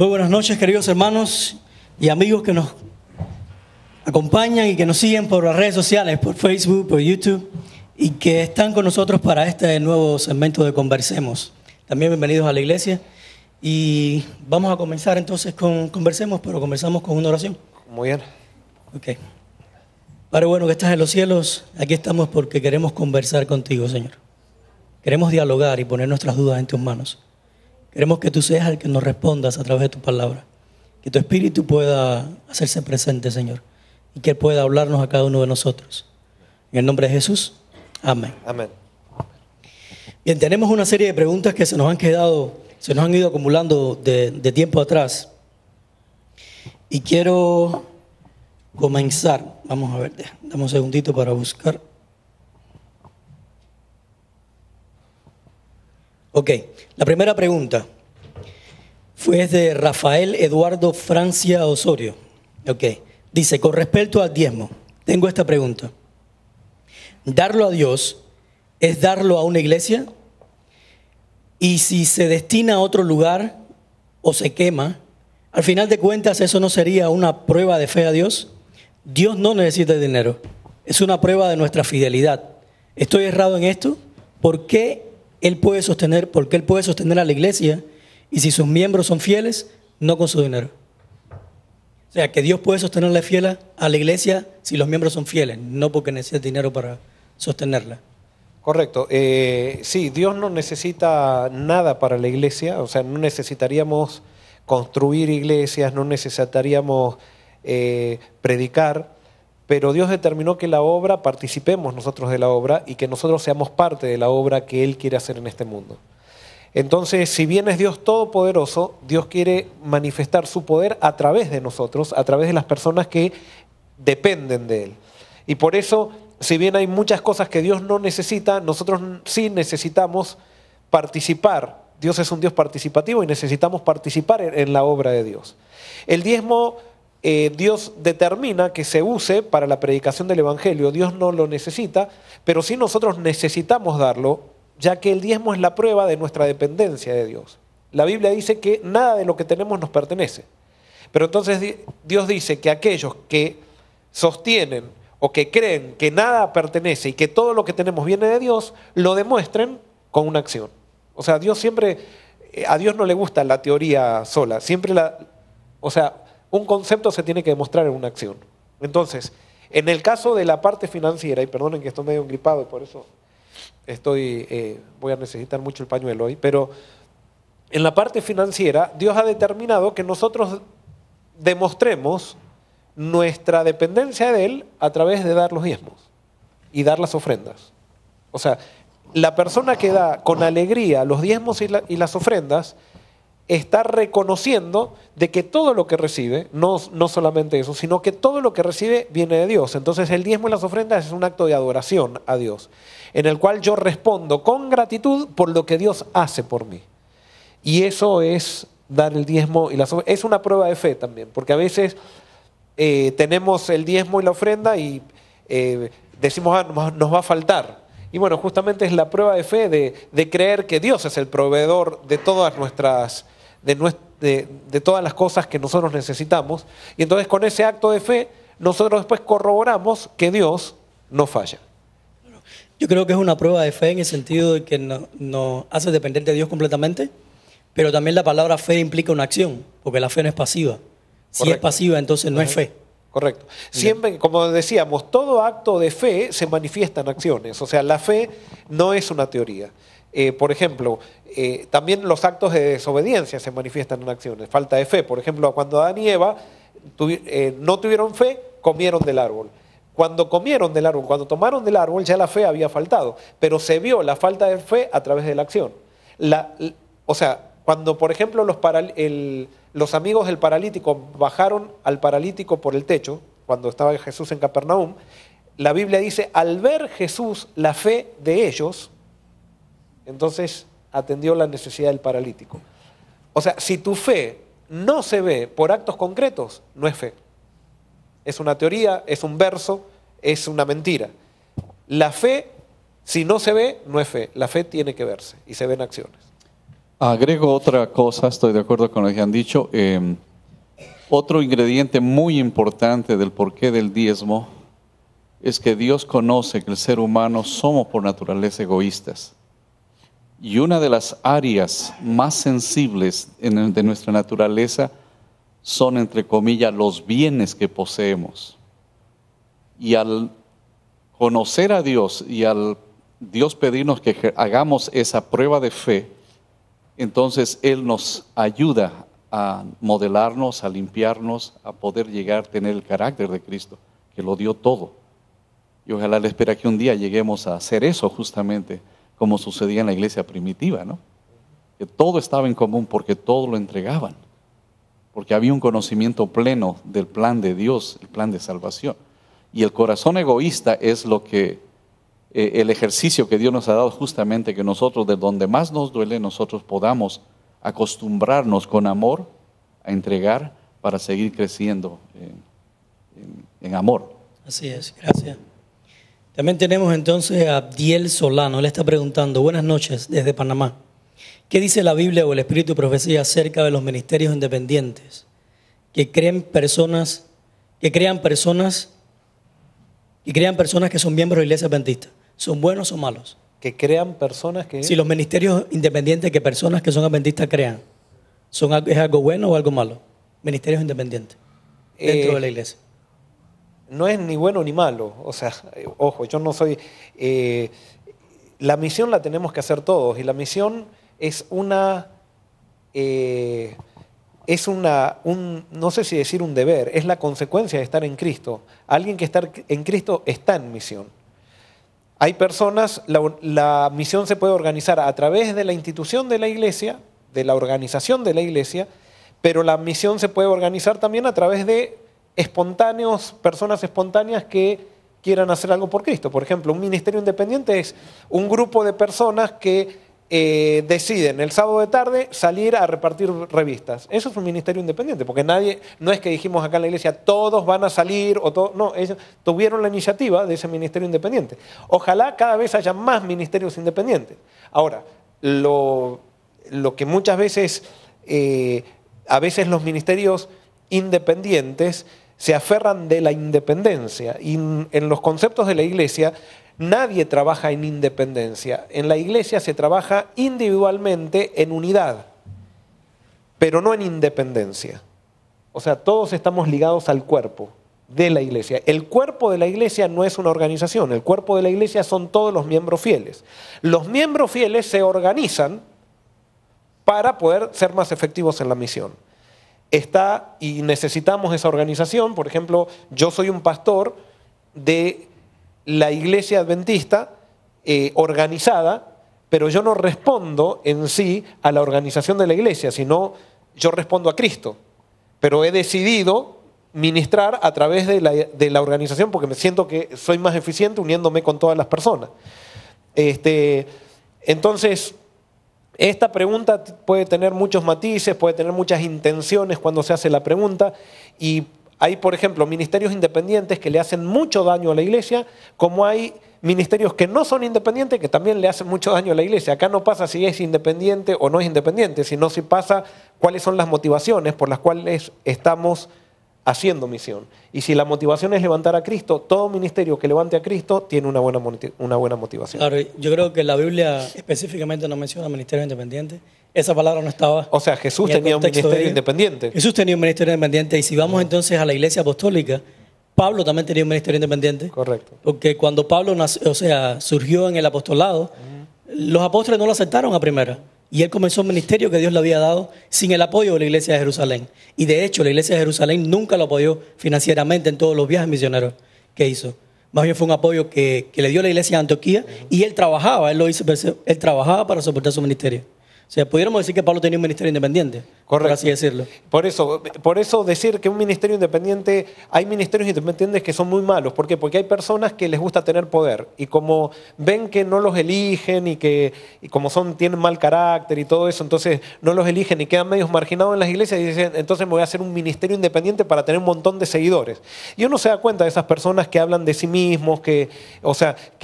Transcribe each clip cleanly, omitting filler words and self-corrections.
Muy buenas noches, queridos hermanos y amigos que nos acompañan y que nos siguen por las redes sociales, por Facebook, por YouTube, y que están con nosotros para este nuevo segmento de Conversemos. También bienvenidos a la iglesia. Y vamos a comenzar entonces con Conversemos, pero comenzamos con una oración. Muy bien. Ok. Padre bueno que estás en los cielos, aquí estamos porque queremos conversar contigo, Señor. Queremos dialogar y poner nuestras dudas en tus manos. Queremos que tú seas el que nos respondas a través de tu palabra. Que tu Espíritu pueda hacerse presente, Señor. Y que pueda hablarnos a cada uno de nosotros. En el nombre de Jesús, amén. Amén. Bien, tenemos una serie de preguntas que se nos han ido acumulando de tiempo atrás. Y quiero comenzar. Vamos a ver, dame un segundito para buscar. Ok, la primera pregunta fue de Rafael Eduardo Francia Osorio. Ok, dice, con respecto al diezmo, tengo esta pregunta. ¿Darlo a Dios es darlo a una iglesia? Y si se destina a otro lugar o se quema, al final de cuentas, ¿eso no sería una prueba de fe a Dios? Dios no necesita dinero. Es una prueba de nuestra fidelidad. ¿Estoy errado en esto? ¿Por qué Él puede sostener a la iglesia y si sus miembros son fieles, no con su dinero? O sea, que Dios puede sostenerle fiel a la iglesia si los miembros son fieles, no porque necesita dinero para sostenerla. Correcto. Sí, Dios no necesita nada para la iglesia, o sea, no necesitaríamos construir iglesias, no necesitaríamos predicar, pero Dios determinó que la obra, participemos nosotros de la obra y que nosotros seamos parte de la obra que Él quiere hacer en este mundo. Entonces, si bien es Dios todopoderoso, Dios quiere manifestar su poder a través de nosotros, a través de las personas que dependen de Él. Y por eso, si bien hay muchas cosas que Dios no necesita, nosotros sí necesitamos participar. Dios es un Dios participativo y necesitamos participar en la obra de Dios. El diezmo, Dios determina que se use para la predicación del Evangelio. Dios no lo necesita, pero sí nosotros necesitamos darlo, ya que el diezmo es la prueba de nuestra dependencia de Dios. La Biblia dice que nada de lo que tenemos nos pertenece. Pero entonces Dios dice que aquellos que sostienen o que creen que nada pertenece y que todo lo que tenemos viene de Dios, lo demuestren con una acción. O sea, a Dios no le gusta la teoría sola. Un concepto se tiene que demostrar en una acción. Entonces, en el caso de la parte financiera, y perdonen que estoy medio engripado y por eso voy a necesitar mucho el pañuelo hoy, pero en la parte financiera, Dios ha determinado que nosotros demostremos nuestra dependencia de Él a través de dar los diezmos y dar las ofrendas. O sea, la persona que da con alegría los diezmos y las ofrendas está reconociendo de que todo lo que recibe, no solamente eso, sino que todo lo que recibe viene de Dios. Entonces el diezmo y las ofrendas es un acto de adoración a Dios, en el cual yo respondo con gratitud por lo que Dios hace por mí. Y eso es dar el diezmo y las ofrendas. Es una prueba de fe también, porque a veces tenemos el diezmo y la ofrenda y decimos, nos va a faltar. Y bueno, justamente es la prueba de fe de creer que Dios es el proveedor de todas de todas las cosas que nosotros necesitamos. Y entonces con ese acto de fe, nosotros después corroboramos que Dios no falla. Yo creo que es una prueba de fe en el sentido de que nos hace dependiente de Dios completamente, pero también la palabra fe implica una acción, porque la fe no es pasiva. Si Correcto. Es pasiva, entonces no es fe. Correcto. Siempre, como decíamos, todo acto de fe se manifiesta en acciones. O sea, la fe no es una teoría. Por ejemplo, también los actos de desobediencia se manifiestan en acciones. Falta de fe. Por ejemplo, cuando Adán y Eva no tuvieron fe, comieron del árbol. Cuando comieron del árbol, cuando tomaron del árbol, ya la fe había faltado. Pero se vio la falta de fe a través de la acción. O sea, cuando, por ejemplo, los amigos del paralítico bajaron al paralítico por el techo, cuando estaba Jesús en Capernaum, la Biblia dice, al ver Jesús la fe de ellos, entonces atendió la necesidad del paralítico. O sea, si tu fe no se ve por actos concretos, no es fe. Es una teoría, es un verso, es una mentira. La fe, si no se ve, no es fe. La fe tiene que verse y se ve en acciones. Agrego otra cosa, estoy de acuerdo con lo que han dicho. Otro ingrediente muy importante del porqué del diezmo es que Dios conoce que el ser humano somos por naturaleza egoístas. Y una de las áreas más sensibles de nuestra naturaleza son, entre comillas, los bienes que poseemos. Y al conocer a Dios y al Dios pedirnos que hagamos esa prueba de fe, entonces Él nos ayuda a modelarnos, a limpiarnos, a poder llegar a tener el carácter de Cristo, que lo dio todo. Y ojalá le espera que un día lleguemos a hacer eso justamente, como sucedía en la iglesia primitiva, ¿no? Que todo estaba en común porque todo lo entregaban, porque había un conocimiento pleno del plan de Dios, el plan de salvación. Y el corazón egoísta es lo que el ejercicio que Dios nos ha dado justamente, que nosotros, de donde más nos duele, nosotros podamos acostumbrarnos con amor a entregar para seguir creciendo en amor. Así es, gracias. También tenemos entonces a Abdiel Solano. Él está preguntando, buenas noches desde Panamá. ¿Qué dice la Biblia o el Espíritu y Profecía acerca de los ministerios independientes que crean personas que son miembros de la iglesia adventista? ¿Son buenos o malos? Que crean personas que... Si los ministerios independientes que personas que son adventistas crean, ¿es algo bueno o algo malo? Ministerios independientes dentro de la iglesia. No es ni bueno ni malo. O sea, ojo, yo no soy... la misión la tenemos que hacer todos y la misión es no sé si decir un deber, es la consecuencia de estar en Cristo. Alguien que está en Cristo está en misión. Hay personas, la misión se puede organizar a través de la institución de la iglesia, de la organización de la iglesia, pero la misión se puede organizar también a través de personas espontáneas que quieran hacer algo por Cristo. Por ejemplo, un ministerio independiente es un grupo de personas que deciden el sábado de tarde salir a repartir revistas. Eso es un ministerio independiente, porque no es que dijimos acá en la iglesia, todos van a salir, no, ellos tuvieron la iniciativa de ese ministerio independiente. Ojalá cada vez haya más ministerios independientes. Ahora, lo que muchas veces, a veces los ministerios independientes se aferran de la independencia, y en los conceptos de la iglesia nadie trabaja en independencia. En la iglesia se trabaja individualmente en unidad, pero no en independencia. O sea, todos estamos ligados al cuerpo de la iglesia. El cuerpo de la iglesia no es una organización, el cuerpo de la iglesia son todos los miembros fieles. Los miembros fieles se organizan para poder ser más efectivos en la misión. Y necesitamos esa organización. Por ejemplo, yo soy un pastor de la iglesia adventista organizada, pero yo no respondo en sí a la organización de la iglesia, sino yo respondo a Cristo. Pero he decidido ministrar a través de la organización porque me siento que soy más eficiente uniéndome con todas las personas. Entonces, esta pregunta puede tener muchos matices, puede tener muchas intenciones cuando se hace la pregunta, y hay, por ejemplo, ministerios independientes que le hacen mucho daño a la iglesia, como hay ministerios que no son independientes que también le hacen mucho daño a la iglesia. Acá no pasa si es independiente o no es independiente, sino si pasa cuáles son las motivaciones por las cuales estamos haciendo misión. Y si la motivación es levantar a Cristo, todo ministerio que levante a Cristo tiene una buena motivación. Claro, yo creo que la Biblia específicamente no menciona ministerio independiente. Esa palabra no estaba. O sea, Jesús tenía un ministerio independiente. Jesús tenía un ministerio independiente. Y si vamos entonces a la iglesia apostólica, Pablo también tenía un ministerio independiente. Correcto. Porque cuando Pablo surgió en el apostolado, los apóstoles no lo aceptaron a primera. Y él comenzó un ministerio que Dios le había dado sin el apoyo de la iglesia de Jerusalén. Y de hecho, la iglesia de Jerusalén nunca lo apoyó financieramente en todos los viajes misioneros que hizo. Más bien fue un apoyo que le dio la iglesia de Antioquía, y él trabajaba para soportar su ministerio. O sea, pudiéramos decir que Pablo tenía un ministerio independiente, correcto, por así decirlo. Por eso decir que un ministerio independiente, hay ministerios independientes que son muy malos. ¿Por qué? Porque hay personas que les gusta tener poder, y como ven que no los eligen y como tienen mal carácter y todo eso, entonces no los eligen y quedan medios marginados en las iglesias, y dicen, entonces me voy a hacer un ministerio independiente para tener un montón de seguidores. Y uno se da cuenta de esas personas que hablan de sí mismos, que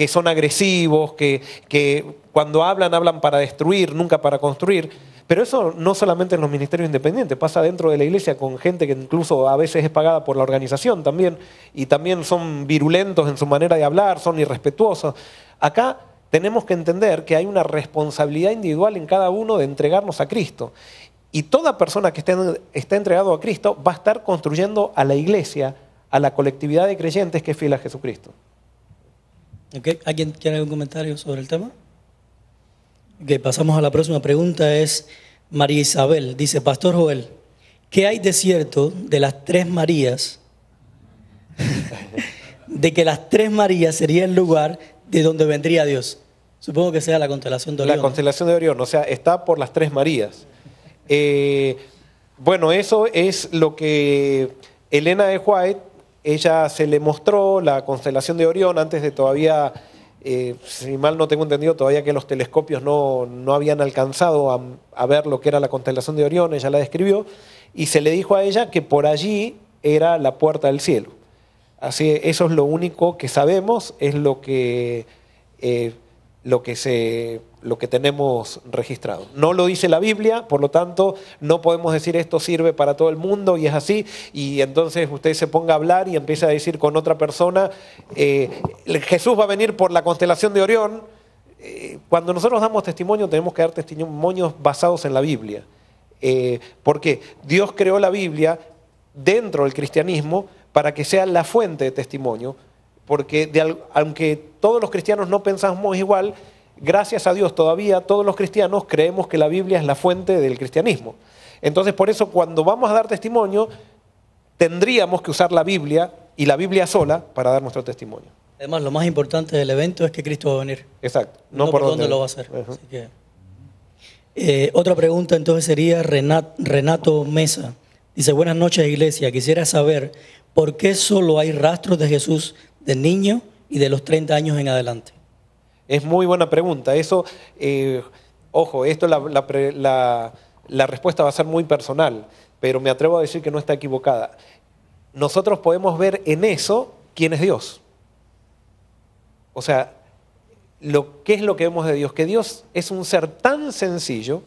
son agresivos, que cuando hablan para destruir, nunca para construir. Pero eso no solamente en los ministerios independientes, pasa dentro de la iglesia con gente que incluso a veces es pagada por la organización también, y también son virulentos en su manera de hablar, son irrespetuosos. Acá tenemos que entender que hay una responsabilidad individual en cada uno de entregarnos a Cristo. Y toda persona que esté entregado a Cristo va a estar construyendo a la iglesia, a la colectividad de creyentes que es fiel a Jesucristo. Okay. ¿Alguien quiere algún comentario sobre el tema? Okay, pasamos a la próxima pregunta. Es María Isabel. Dice, Pastor Joel, ¿qué hay de cierto de las tres Marías? De que las tres Marías sería el lugar de donde vendría Dios. Supongo que sea la constelación de Orión. La constelación de Orión, o sea, está por las tres Marías. Bueno, eso es lo que Elena de White, ella se le mostró la constelación de Orión antes de todavía, si mal no tengo entendido, todavía que los telescopios no habían alcanzado a ver lo que era la constelación de Orión, ella la describió, y se le dijo a ella que por allí era la puerta del cielo. Así, eso es lo único que sabemos, es lo que tenemos registrado. No lo dice la Biblia, por lo tanto no podemos decir esto sirve para todo el mundo y es así, y entonces usted se ponga a hablar y empieza a decir con otra persona, Jesús va a venir por la constelación de Orión. Cuando nosotros damos testimonio tenemos que dar testimonios basados en la Biblia, porque Dios creó la Biblia dentro del cristianismo para que sea la fuente de testimonio, porque aunque todos los cristianos no pensamos igual, gracias a Dios todavía todos los cristianos creemos que la Biblia es la fuente del cristianismo. Entonces por eso cuando vamos a dar testimonio tendríamos que usar la Biblia y la Biblia sola para dar nuestro testimonio. Además lo más importante del evento es que Cristo va a venir. Exacto. No por dónde lo va a hacer. Así que, otra pregunta entonces sería Renato Mesa. Dice, buenas noches iglesia, quisiera saber por qué solo hay rastros de Jesús de niño y de los 30 años en adelante. Es muy buena pregunta. Eso, ojo, esto la respuesta va a ser muy personal, pero me atrevo a decir que no está equivocada. Nosotros podemos ver en eso quién es Dios. O sea, ¿qué es lo que vemos de Dios? Que Dios es un ser tan sencillo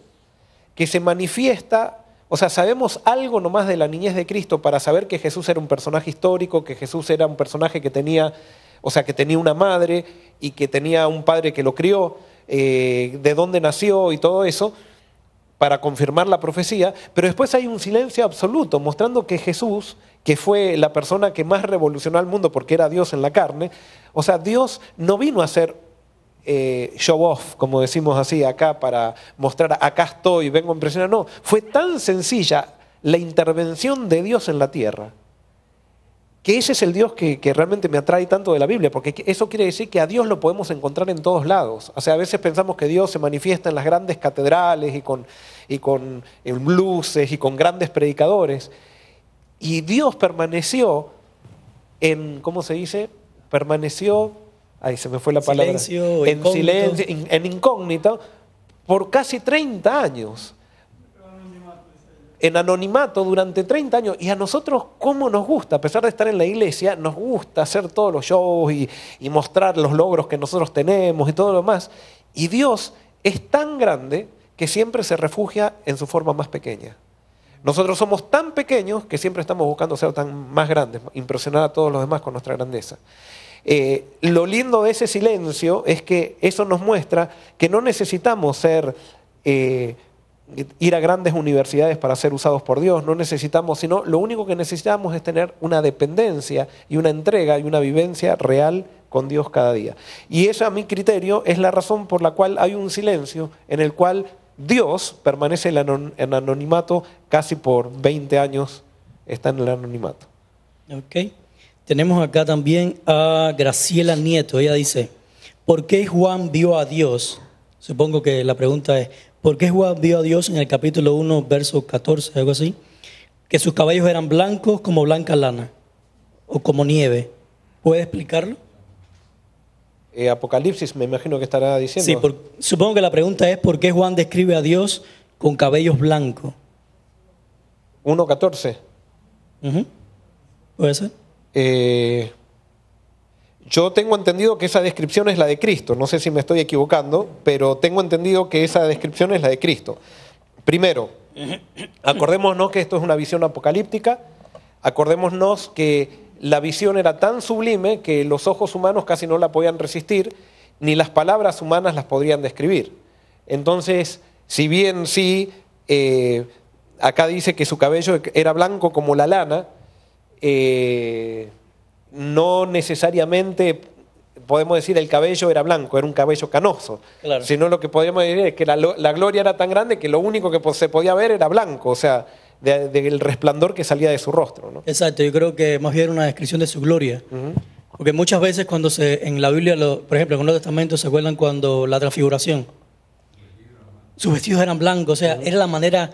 que se manifiesta. O sea, sabemos algo nomás de la niñez de Cristo para saber que Jesús era un personaje histórico, que Jesús era un personaje que tenía una madre y que tenía un padre que lo crió, de dónde nació y todo eso, para confirmar la profecía. Pero después hay un silencio absoluto, mostrando que Jesús, que fue la persona que más revolucionó al mundo porque era Dios en la carne, o sea, Dios no vino a ser show off, como decimos así acá, para mostrar acá estoy, vengo a impresionar. No, fue tan sencilla la intervención de Dios en la tierra, que ese es el Dios que realmente me atrae tanto de la Biblia, porque eso quiere decir que a Dios lo podemos encontrar en todos lados. O sea, a veces pensamos que Dios se manifiesta en las grandes catedrales y con luces y con grandes predicadores, y Dios permaneció en, ¿cómo se dice? Permaneció... Ahí se me fue la palabra. Silencio, en silencio, en incógnito, por casi 30 años. En anonimato durante 30 años. Y a nosotros, ¿cómo nos gusta? A pesar de estar en la iglesia, nos gusta hacer todos los shows y mostrar los logros que nosotros tenemos y todo lo demás. Y Dios es tan grande que siempre se refugia en su forma más pequeña. Nosotros somos tan pequeños que siempre estamos buscando ser tan más grandes, impresionar a todos los demás con nuestra grandeza. Lo lindo de ese silencio es que eso nos muestra que no necesitamos ir a grandes universidades para ser usados por Dios, no necesitamos, sino lo único que necesitamos es tener una dependencia y una entrega y una vivencia real con Dios cada día. Y esa, a mi criterio, es la razón por la cual hay un silencio en el cual Dios permanece en anonimato casi por 20 años, está en el anonimato. Ok. Tenemos acá también a Graciela Nieto. Ella dice, ¿por qué Juan vio a Dios? Supongo que la pregunta es, ¿por qué Juan vio a Dios en el capítulo 1, verso 14, algo así? Que sus cabellos eran blancos como blanca lana o como nieve. ¿Puede explicarlo? Apocalipsis me imagino que estará diciendo. Sí, supongo que la pregunta es, ¿por qué Juan describe a Dios con cabellos blancos? 1:14. ¿Puede ser? Yo tengo entendido que esa descripción es la de Cristo. No sé si me estoy equivocando, pero tengo entendido que esa descripción es la de Cristo. Primero, acordémonos que esto es una visión apocalíptica, acordémonos que la visión era tan sublime que los ojos humanos casi no la podían resistir, ni las palabras humanas las podrían describir. Entonces, si bien sí, acá dice que su cabello era blanco como la lana, no necesariamente podemos decir el cabello era blanco, era un cabello canoso. Claro. Sino lo que podemos decir es que la gloria era tan grande que lo único que se podía ver era blanco, o sea, del resplandor que salía de su rostro, ¿no? Exacto, yo creo que más bien era una descripción de su gloria. Porque muchas veces cuando en la Biblia, por ejemplo, en el Nuevo Testamento, ¿se acuerdan cuando la transfiguración? Sus vestidos eran blancos, o sea, era la manera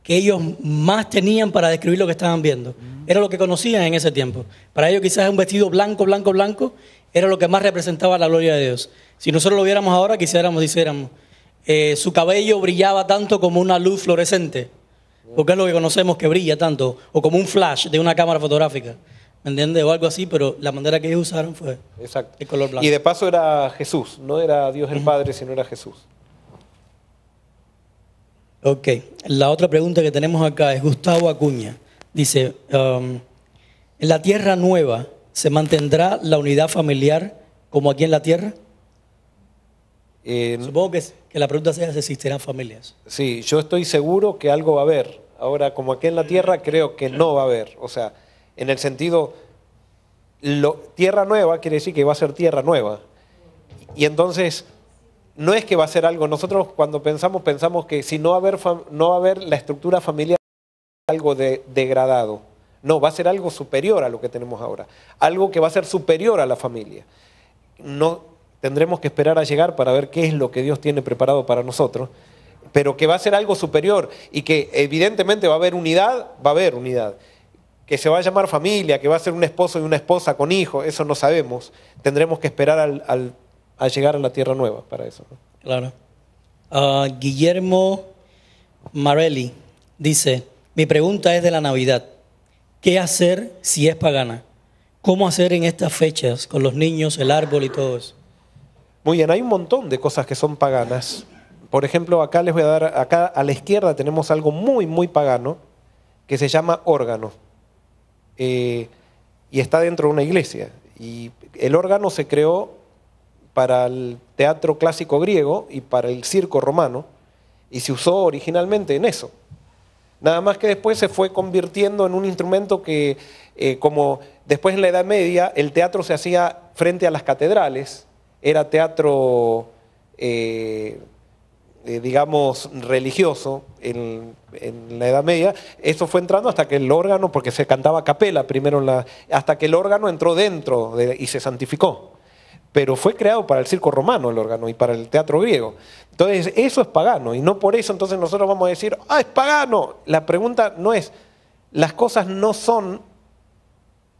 que ellos más tenían para describir lo que estaban viendo. Era lo que conocían en ese tiempo. Para ellos quizás un vestido blanco, blanco, blanco, era lo que más representaba la gloria de Dios. Si nosotros lo viéramos ahora, quisiéramos, su cabello brillaba tanto como una luz fluorescente, porque es lo que conocemos que brilla tanto, o como un flash de una cámara fotográfica, ¿me entiendes? O algo así, pero la manera que ellos usaron fue Exacto. el color blanco. Y de paso era Jesús, no era Dios el Padre, sino era Jesús. Ok, la otra pregunta que tenemos acá es Gustavo Acuña. Dice, ¿en la tierra nueva se mantendrá la unidad familiar como aquí en la tierra? Supongo que la pregunta sea si existirán familias. Sí, yo estoy seguro que algo va a haber. Ahora, como aquí en la tierra, creo que no va a haber. O sea, en el sentido, tierra nueva quiere decir que va a ser tierra nueva. Y entonces, no es que va a ser algo, nosotros cuando pensamos que si no va a haber la estructura familiar, algo degradado. No, va a ser algo superior a lo que tenemos ahora. Algo que va a ser superior a la familia. No tendremos que esperar a llegar para ver qué es lo que Dios tiene preparado para nosotros, pero que va a ser algo superior y que evidentemente va a haber unidad, que se va a llamar familia, que va a ser un esposo y una esposa con hijos, eso no sabemos. Tendremos que esperar a llegar a la tierra nueva para eso, ¿no? Claro. Guillermo Marelli dice, mi pregunta es de la Navidad. ¿Qué hacer si es pagana? ¿Cómo hacer en estas fechas con los niños, el árbol y todo eso? Muy bien, hay un montón de cosas que son paganas. Por ejemplo, acá les voy a dar, acá a la izquierda tenemos algo muy, muy pagano que se llama órgano. Y está dentro de una iglesia. Y el órgano se creó para el teatro clásico griego y para el circo romano y se usó originalmente en eso. Nada más que después se fue convirtiendo en un instrumento que, como después en la Edad Media, el teatro se hacía frente a las catedrales, era teatro, digamos, religioso en la Edad Media. Eso fue entrando hasta que el órgano, porque se cantaba a capela primero, hasta que el órgano entró dentro y se santificó. Pero fue creado para el circo romano el órgano y para el teatro griego. Entonces eso es pagano y no por eso entonces nosotros vamos a decir, es pagano. La pregunta no es, las cosas no son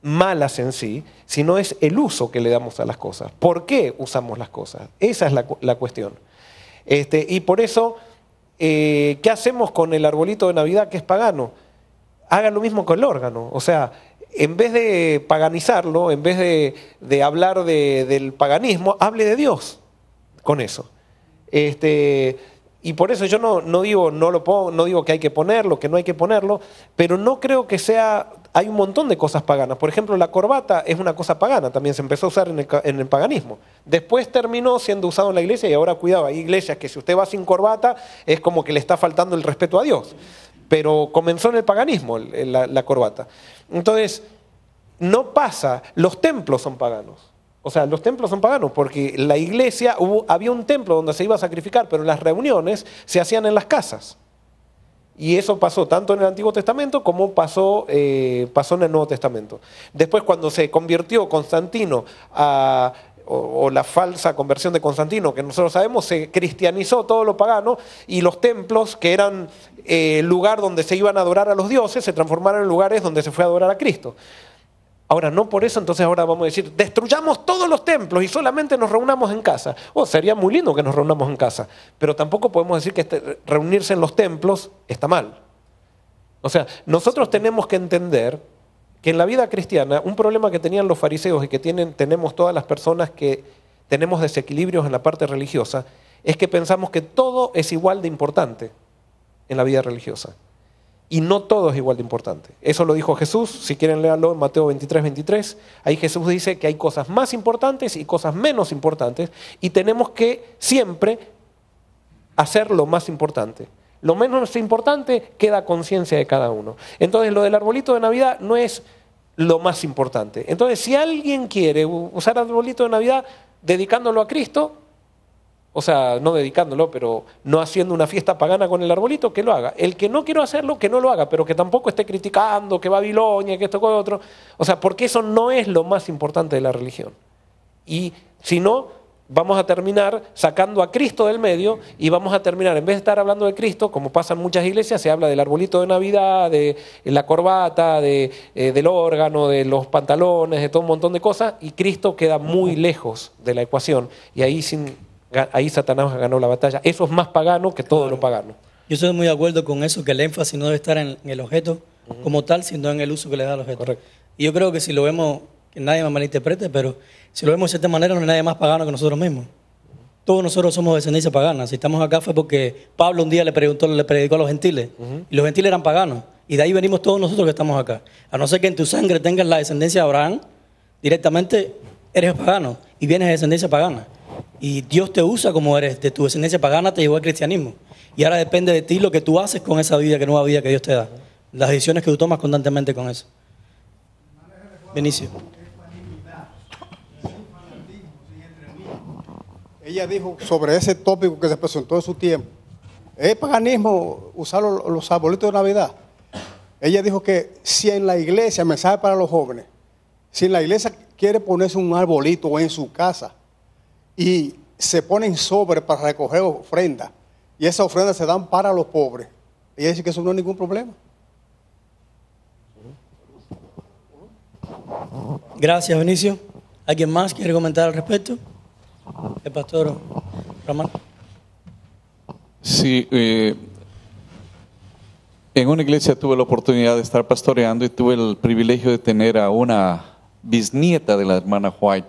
malas en sí, sino es el uso que le damos a las cosas. ¿Por qué usamos las cosas? Esa es la cuestión. Y por eso, ¿qué hacemos con el arbolito de Navidad que es pagano? Hagan lo mismo con el órgano. O sea, en vez de paganizarlo, en vez de hablar del paganismo, hable de Dios con eso. Y por eso yo no digo que hay que ponerlo, que no hay que ponerlo, pero no creo que sea. Hay un montón de cosas paganas. Por ejemplo, la corbata es una cosa pagana, también se empezó a usar en el paganismo. Después terminó siendo usado en la iglesia y ahora cuidado, hay iglesias que si usted va sin corbata es como que le está faltando el respeto a Dios. Pero comenzó en el paganismo la corbata. Entonces, no pasa, los templos son paganos. O sea, los templos son paganos porque la iglesia, había un templo donde se iba a sacrificar, pero las reuniones se hacían en las casas. Y eso pasó tanto en el Antiguo Testamento como pasó en el Nuevo Testamento. Después, cuando se convirtió Constantino o la falsa conversión de Constantino, que nosotros sabemos, se cristianizó todo lo pagano y los templos, que eran lugar donde se iban a adorar a los dioses, se transformaron en lugares donde se fue a adorar a Cristo. Ahora, no por eso, entonces ahora vamos a decir, destruyamos todos los templos y solamente nos reunamos en casa. Sería muy lindo que nos reunamos en casa, pero tampoco podemos decir que reunirse en los templos está mal. O sea, nosotros tenemos que entender que en la vida cristiana, un problema que tenían los fariseos y que tenemos todas las personas que tenemos desequilibrios en la parte religiosa, es que pensamos que todo es igual de importante. en la vida religiosa. Y no todo es igual de importante. Eso lo dijo Jesús, si quieren leerlo en Mateo 23, 23. Ahí Jesús dice que hay cosas más importantes y cosas menos importantes y tenemos que siempre hacer lo más importante. Lo menos importante queda a conciencia de cada uno. Entonces lo del arbolito de Navidad no es lo más importante. Entonces si alguien quiere usar arbolito de Navidad dedicándolo a Cristo, o sea, no dedicándolo, pero no haciendo una fiesta pagana con el arbolito, que lo haga. El que no quiera hacerlo, que no lo haga, pero que tampoco esté criticando que Babilonia, que esto, que otro. O sea, porque eso no es lo más importante de la religión. Y si no, vamos a terminar sacando a Cristo del medio y vamos a terminar, en vez de estar hablando de Cristo, como pasa en muchas iglesias, se habla del arbolito de Navidad, de la corbata, del órgano, de los pantalones, de todo un montón de cosas, y Cristo queda muy lejos de la ecuación. Y ahí Satanás ganó la batalla. Eso es más pagano que todo lo pagano. Yo estoy muy de acuerdo con eso, que el énfasis no debe estar en el objeto como tal, sino en el uso que le da al objeto. Correcto. Y yo creo que si lo vemos, que nadie me malinterprete, pero si lo vemos de cierta manera, no hay nadie más pagano que nosotros mismos. Todos nosotros somos de descendencia pagana. Si estamos acá fue porque Pablo un día le predicó a los gentiles, y los gentiles eran paganos. Y de ahí venimos todos nosotros que estamos acá. A no ser que en tu sangre tengas la descendencia de Abraham, directamente eres pagano y vienes de descendencia pagana. Y Dios te usa como eres, de tu descendencia pagana te llevó al cristianismo. Y ahora depende de ti lo que tú haces con esa vida, que nueva vida que Dios te da. Las decisiones que tú tomas constantemente con eso. Benicio. Ella dijo sobre ese tópico que se presentó en su tiempo. ¿Es paganismo usar los arbolitos de Navidad? Ella dijo que si en la iglesia, mensaje para los jóvenes, si en la iglesia quiere ponerse un arbolito en su casa y se ponen sobre para recoger ofrendas y esas ofrendas se dan para los pobres, ella dice que eso no es ningún problema. Gracias, Benicio. ¿Alguien más quiere comentar al respecto? El pastor Ramón. Sí, en una iglesia tuve la oportunidad de estar pastoreando y tuve el privilegio de tener a una bisnieta de la hermana White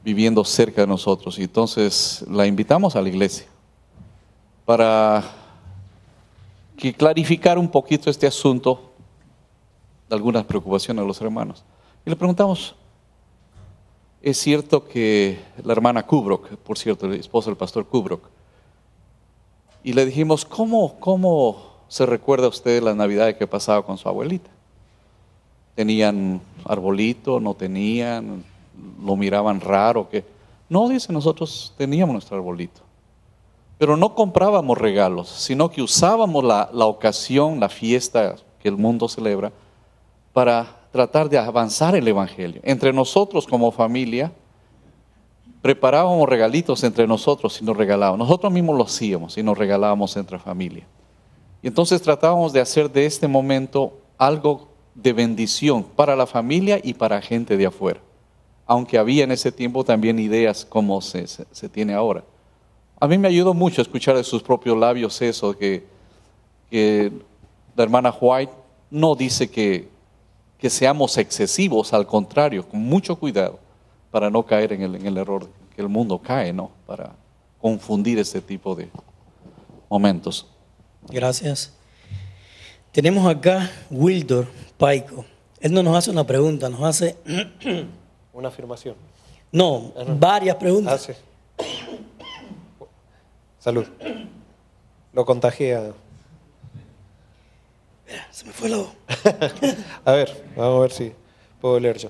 viviendo cerca de nosotros. Y entonces la invitamos a la iglesia para que clarificar un poquito este asunto de algunas preocupaciones de los hermanos. Y le preguntamos, es cierto que la hermana Kubrock, por cierto, el esposo del pastor Kubrock, y le dijimos, ¿cómo se recuerda usted las navidades que pasaba con su abuelita? ¿Tenían arbolito? ¿No tenían? ¿Lo miraban raro? ¿Qué? No, dice, nosotros teníamos nuestro arbolito. Pero no comprábamos regalos, sino que usábamos la ocasión, la fiesta que el mundo celebra, para tratar de avanzar el evangelio. Entre nosotros como familia, preparábamos regalitos entre nosotros y nos regalábamos. Nosotros mismos lo hacíamos y nos regalábamos entre familia. Y entonces tratábamos de hacer de este momento algo de bendición para la familia y para gente de afuera. Aunque había en ese tiempo también ideas como se tiene ahora. A mí me ayudó mucho escuchar de sus propios labios eso, que la hermana White no dice que seamos excesivos, al contrario, con mucho cuidado, para no caer en el error que el mundo cae, ¿no? Para confundir este tipo de momentos. Gracias. Tenemos acá Wildor Paico. Él no nos hace una pregunta, nos hace... Una afirmación. No, varias preguntas. Sí. Salud. Lo contagia. Se me fue la voz. A ver, vamos a ver si puedo leer yo.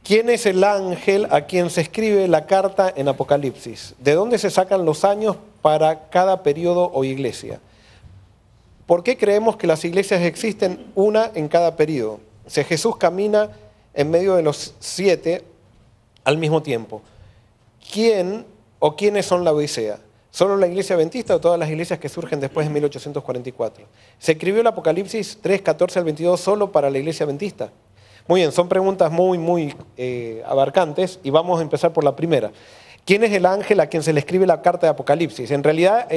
¿Quién es el ángel a quien se escribe la carta en Apocalipsis? ¿De dónde se sacan los años para cada periodo o iglesia? ¿Por qué creemos que las iglesias existen una en cada periodo? Si Jesús camina en medio de los 7 al mismo tiempo, ¿quién o quiénes son la Odisea? ¿Solo la iglesia adventista o todas las iglesias que surgen después de 1844? ¿Se escribió el Apocalipsis 3, 14 al 22 solo para la iglesia adventista? Muy bien, son preguntas muy abarcantes y vamos a empezar por la primera. ¿Quién es el ángel a quien se le escribe la carta de Apocalipsis? En realidad,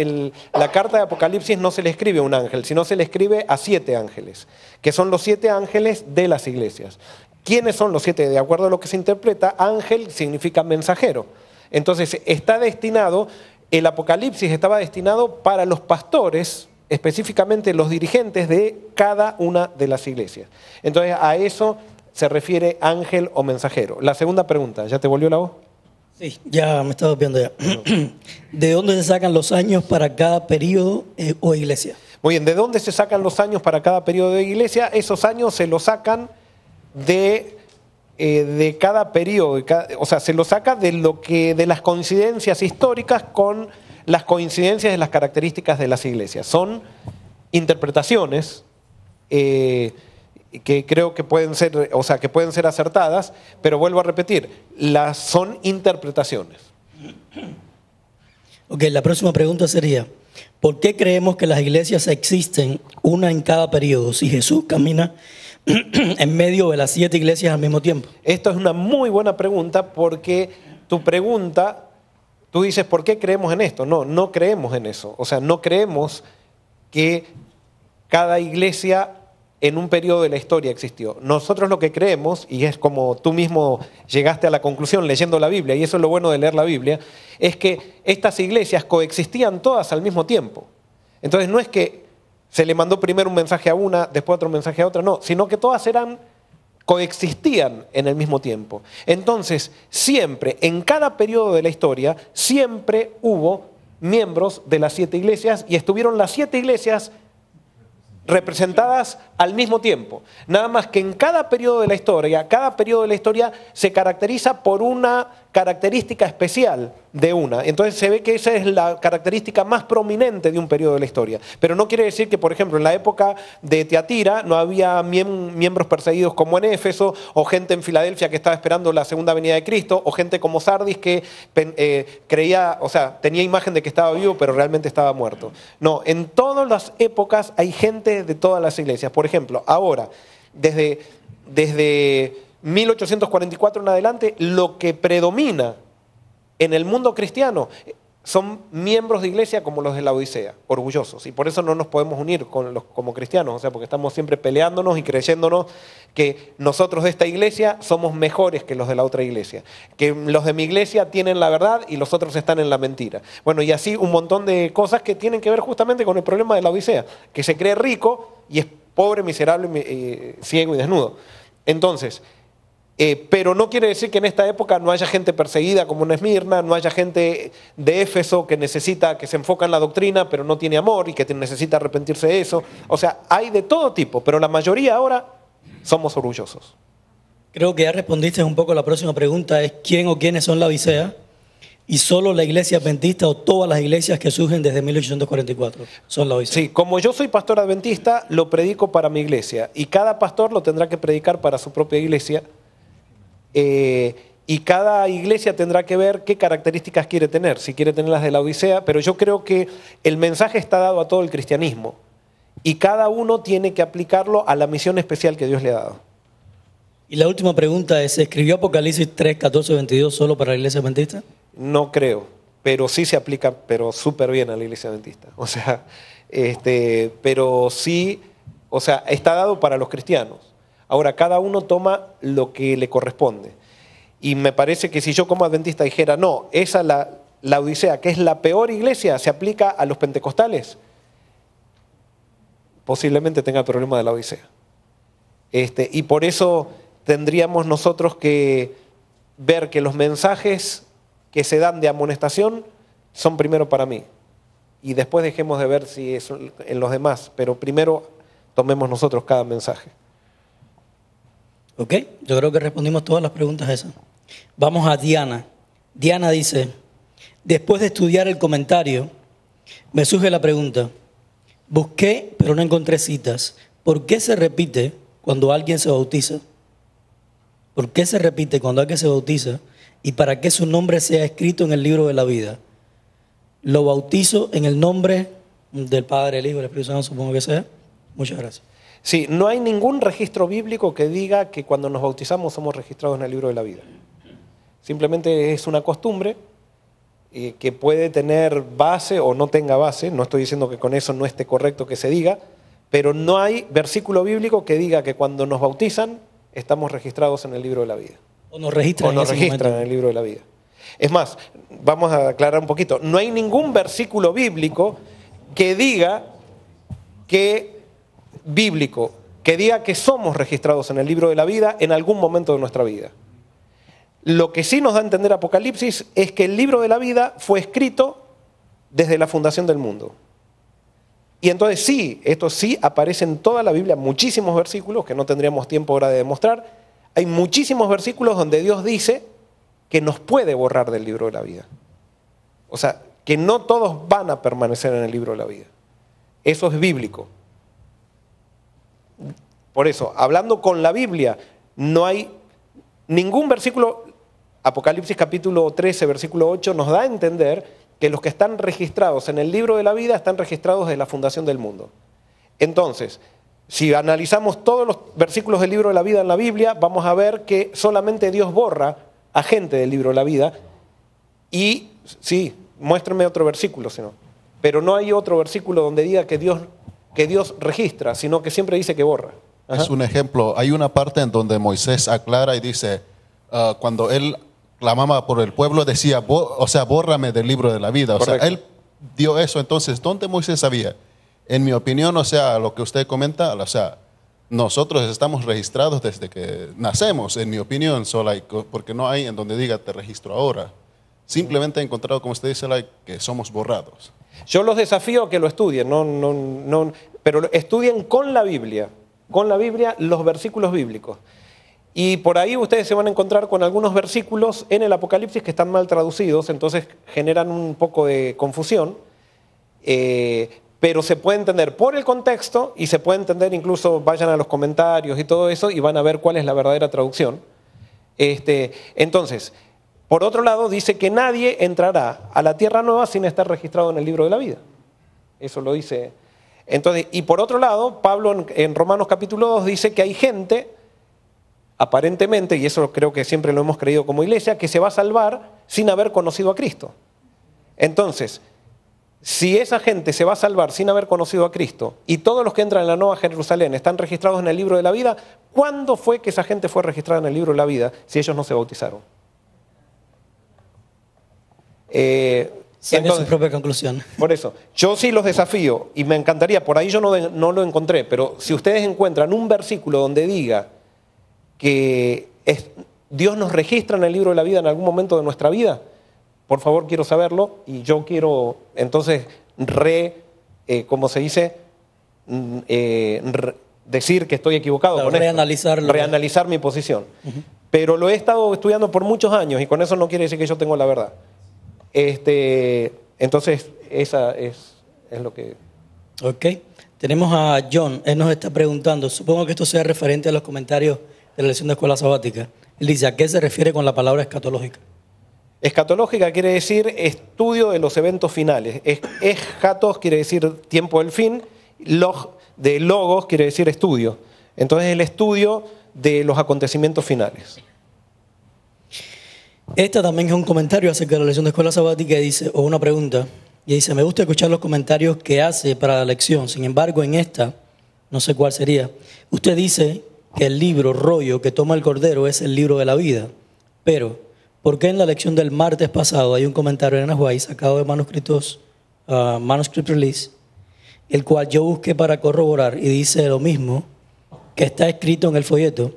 la carta de Apocalipsis no se le escribe a un ángel, sino se le escribe a 7 ángeles, que son los 7 ángeles de las iglesias. ¿Quiénes son los 7? De acuerdo a lo que se interpreta, ángel significa mensajero. Entonces, está destinado el Apocalipsis estaba destinado para los pastores, específicamente los dirigentes de cada una de las iglesias. Entonces a eso se refiere ángel o mensajero. La segunda pregunta, ¿ya te volvió la voz? Sí, ya me estaba viendo ya. ¿De dónde se sacan los años para cada periodo o iglesia? Muy bien, ¿de dónde se sacan los años para cada periodo de iglesia? Esos años se los sacan de cada periodo, o sea, se los saca de las coincidencias históricas con las coincidencias de las características de las iglesias. Son interpretaciones que creo que pueden ser, o sea, que pueden ser acertadas, pero vuelvo a repetir, son interpretaciones. Ok, la próxima pregunta sería, ¿por qué creemos que las iglesias existen una en cada periodo si Jesús camina en medio de las 7 iglesias al mismo tiempo? Esto es una muy buena pregunta porque tu pregunta, tú dices, ¿por qué creemos en esto? No, no creemos en eso. O sea, no creemos que cada iglesia en un periodo de la historia existió. Nosotros lo que creemos, y es como tú mismo llegaste a la conclusión leyendo la Biblia, y eso es lo bueno de leer la Biblia, es que estas iglesias coexistían todas al mismo tiempo. Entonces no es que se le mandó primero un mensaje a una, después otro mensaje a otra, no, sino que todas coexistían en el mismo tiempo. Entonces, siempre, en cada periodo de la historia, siempre hubo miembros de las 7 iglesias y estuvieron las 7 iglesias representadas al mismo tiempo. Nada más que en cada periodo de la historia se caracteriza por una característica especial de una. Entonces se ve que esa es la característica más prominente de un periodo de la historia. Pero no quiere decir que, por ejemplo, en la época de Tiatira no había miembros perseguidos como en Éfeso, o gente en Filadelfia que estaba esperando la segunda venida de Cristo, o gente como Sardis que creía, o sea, tenía imagen de que estaba vivo, pero realmente estaba muerto. No, en todas las épocas hay gente de todas las iglesias. Por ejemplo, ahora, desde 1844 en adelante, lo que predomina en el mundo cristiano son miembros de iglesia como los de la Odisea, orgullosos. Y por eso no nos podemos unir como cristianos, o sea, porque estamos siempre peleándonos y creyéndonos que nosotros de esta iglesia somos mejores que los de la otra iglesia. Que los de mi iglesia tienen la verdad y los otros están en la mentira. Bueno, y así un montón de cosas que tienen que ver justamente con el problema de la Odisea, que se cree rico y es pobre, miserable, ciego y desnudo. Entonces, pero no quiere decir que en esta época no haya gente perseguida como en Esmirna, no haya gente de Éfeso que se enfoca en la doctrina pero no tiene amor y que necesita arrepentirse de eso. O sea, hay de todo tipo, pero la mayoría ahora somos orgullosos. Creo que ya respondiste un poco la próxima pregunta, es ¿quién o quiénes son la Odisea? Y solo la iglesia adventista o todas las iglesias que surgen desde 1844 son la Odisea. Sí, como yo soy pastor adventista, lo predico para mi iglesia y cada pastor lo tendrá que predicar para su propia iglesia. Y cada iglesia tendrá que ver qué características quiere tener, si quiere tener las de la Odisea, pero yo creo que el mensaje está dado a todo el cristianismo y cada uno tiene que aplicarlo a la misión especial que Dios le ha dado. Y la última pregunta es, ¿se escribió Apocalipsis 3, 14, 22 solo para la iglesia adventista? No creo, pero sí se aplica, pero súper bien a la iglesia adventista. O sea, pero sí, o sea, está dado para los cristianos. Ahora, cada uno toma lo que le corresponde. Y me parece que si yo como adventista dijera, no, esa la Odisea, que es la peor iglesia, se aplica a los pentecostales, posiblemente tenga el problema de la Odisea. Y por eso tendríamos nosotros que ver que los mensajes que se dan de amonestación son primero para mí. Y después dejemos de ver si es en los demás, pero primero tomemos nosotros cada mensaje. Ok, yo creo que respondimos todas las preguntas esas. Vamos a Diana. Diana dice, después de estudiar el comentario, me surge la pregunta, busqué pero no encontré citas. ¿Por qué se repite cuando alguien se bautiza? ¿Por qué se repite cuando alguien se bautiza? ¿Y para qué su nombre sea escrito en el libro de la vida? Lo bautizo en el nombre del Padre, el Hijo y el Espíritu Santo, supongo que sea. Muchas gracias. Sí, no hay ningún registro bíblico que diga que cuando nos bautizamos somos registrados en el libro de la vida. Simplemente es una costumbre que puede tener base o no tenga base. No estoy diciendo que con eso no esté correcto que se diga, pero no hay versículo bíblico que diga que cuando nos bautizan estamos registrados en el libro de la vida. O nos registran en el libro de la vida. Es más, vamos a aclarar un poquito. No hay ningún versículo bíblico que diga que somos registrados en el libro de la vida en algún momento de nuestra vida. Lo que sí nos da a entender Apocalipsis es que el libro de la vida fue escrito desde la fundación del mundo. Y entonces sí, esto sí aparece en toda la Biblia, muchísimos versículos que no tendríamos tiempo ahora de demostrar. Hay muchísimos versículos donde Dios dice que nos puede borrar del libro de la vida. O sea, que no todos van a permanecer en el libro de la vida. Eso es bíblico. Por eso, hablando con la Biblia, no hay ningún versículo. Apocalipsis capítulo 13, versículo 8 nos da a entender que los que están registrados en el libro de la vida están registrados desde la fundación del mundo. Entonces, si analizamos todos los versículos del libro de la vida en la Biblia, vamos a ver que solamente Dios borra a gente del libro de la vida. Y sí, muéstrenme otro versículo, si no. Pero no hay otro versículo donde diga que Dios registra, sino que siempre dice que borra. Ajá. Es un ejemplo. Hay una parte en donde Moisés aclara y dice, cuando él clamaba por el pueblo, decía, bórrame del libro de la vida. Correcto. O sea, él dio eso. Entonces, ¿dónde Moisés sabía? En mi opinión, o sea, lo que usted comenta, o sea, nosotros estamos registrados desde que nacemos, en mi opinión, porque no hay en donde diga te registro ahora. Simplemente he encontrado, como usted dice, que somos borrados. Yo los desafío a que lo estudien, pero estudien con la Biblia los versículos bíblicos. Y por ahí ustedes se van a encontrar con algunos versículos en el Apocalipsis que están mal traducidos, entonces generan un poco de confusión, pero se puede entender por el contexto y se puede entender incluso, vayan a los comentarios y todo eso y van a ver cuál es la verdadera traducción. Entonces, por otro lado, dice que nadie entrará a la tierra nueva sin estar registrado en el libro de la vida. Eso lo dice. Entonces, y por otro lado, Pablo en Romanos capítulo 2 dice que hay gente, aparentemente, y eso creo que siempre lo hemos creído como iglesia, que se va a salvar sin haber conocido a Cristo. Entonces, si esa gente se va a salvar sin haber conocido a Cristo y todos los que entran en la Nueva Jerusalén están registrados en el libro de la vida, ¿cuándo fue que esa gente fue registrada en el libro de la vida si ellos no se bautizaron? Saque su propia conclusión. Por eso, yo sí los desafío y me encantaría, por ahí yo no lo encontré, pero si ustedes encuentran un versículo donde diga que Dios nos registra en el libro de la vida en algún momento de nuestra vida, por favor quiero saberlo y yo quiero entonces ¿cómo se dice? Decir que estoy equivocado, claro, con reanalizar mi posición. Pero lo he estado estudiando por muchos años y con eso no quiere decir que yo tengo la verdad. Entonces, esa es lo que... Ok. Tenemos a John. Él nos está preguntando, supongo que esto sea referente a los comentarios de la lección de escuela sabática. Él dice, ¿a qué se refiere con la palabra escatológica? Escatológica quiere decir estudio de los eventos finales. Eschatos quiere decir tiempo del fin. Logos quiere decir estudio. Entonces, el estudio de los acontecimientos finales. Esta también es un comentario acerca de la lección de escuela sabática y dice, o una pregunta, y dice, me gusta escuchar los comentarios que hace para la lección, sin embargo en esta, no sé cuál sería, usted dice que el rollo que toma el Cordero es el libro de la vida, pero ¿por qué en la lección del martes pasado hay un comentario en White sacado de Manuscript Release, el cual yo busqué para corroborar y dice lo mismo que está escrito en el folleto,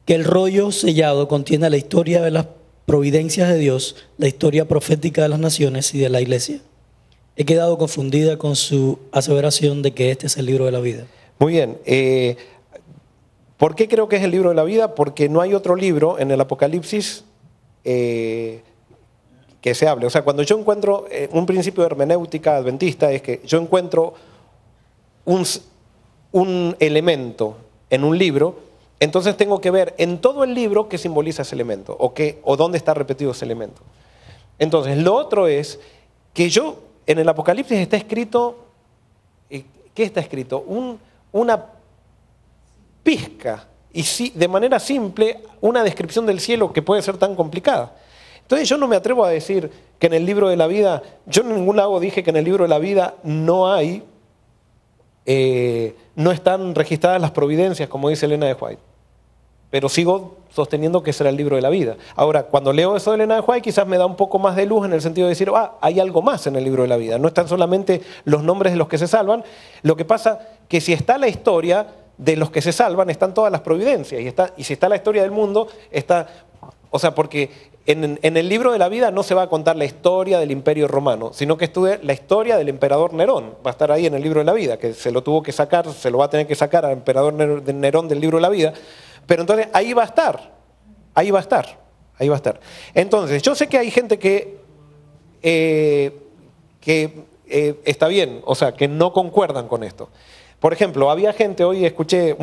que el rollo sellado contiene la historia de las providencias de Dios, la historia profética de las naciones y de la iglesia? He quedado confundida con su aseveración de que este es el libro de la vida. Muy bien. ¿Por qué creo que es el libro de la vida? Porque no hay otro libro en el Apocalipsis que se hable. O sea, cuando yo encuentro un principio de hermenéutica adventista es que yo encuentro un elemento en un libro, entonces tengo que ver en todo el libro qué simboliza ese elemento o dónde está repetido ese elemento. Entonces, lo otro es que en el Apocalipsis está escrito, ¿qué está escrito? Una pizca, y de manera simple, una descripción del cielo que puede ser tan complicada. Entonces yo no me atrevo a decir que en el libro de la vida, yo en ningún lado dije que en el libro de la vida no están registradas las providencias, como dice Elena de White. pero sigo sosteniendo que será el libro de la vida. Ahora, cuando leo eso de Elena de White, quizás me da un poco más de luz en el sentido de decir, hay algo más en el libro de la vida. No están solamente los nombres de los que se salvan. Lo que pasa que si está la historia de los que se salvan, están todas las providencias. Y si está la historia del mundo, está... O sea, porque en el libro de la vida no se va a contar la historia del Imperio Romano, sino que estudia la historia del emperador Nerón. Va a estar ahí en el libro de la vida, que se lo tuvo que sacar, se lo va a tener que sacar al emperador Nerón del libro de la vida. Pero entonces ahí va a estar, ahí va a estar, ahí va a estar. Entonces, yo sé que hay gente que está bien, o sea, que no concuerdan con esto. Por ejemplo, había gente, hoy escuché,